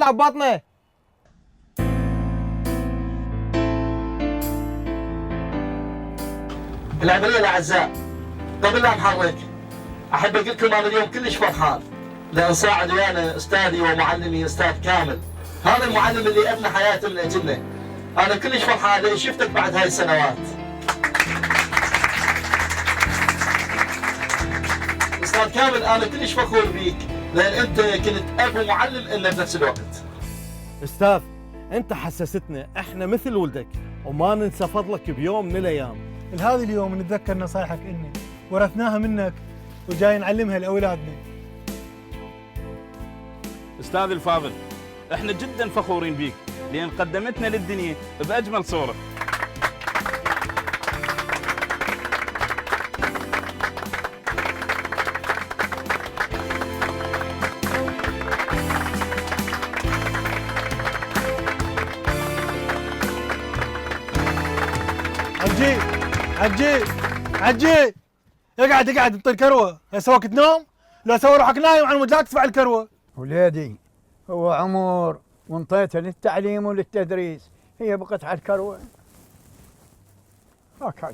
يطلع ببطنه. العملية الأعزاء، قبل لا نحرك أحب أقول لكم أنا اليوم كلش فرحان لأن صاعد ويانا أستاذي ومعلمي أستاذ كامل. هذا المعلم اللي أبنى حياته من أجلنا. أنا كلش فرحان لأن شفتك بعد هاي السنوات. أستاذ كامل أنا كلش فخور بيك لأن أنت كنت أب ومعلم لنا بنفس الوقت. استاذ انت حسستنا احنا مثل ولدك وما ننسى فضلك بيوم من الايام. لهذا اليوم نتذكر نصايحك إني ورثناها منك وجاي نعلمها لأولادنا. أستاذ الفاضل، احنا جدا فخورين بيك لأن قدمتنا للدنيا بأجمل صورة. عجي عجي عجي، اقعد انت الكروه، اسوك تنام؟ لا سوي روحك نايم عن مود لا تدفع الكروه. ولادي هو عمر وانطيته للتعليم وللتدريس، هي بقت على الكروه هاك.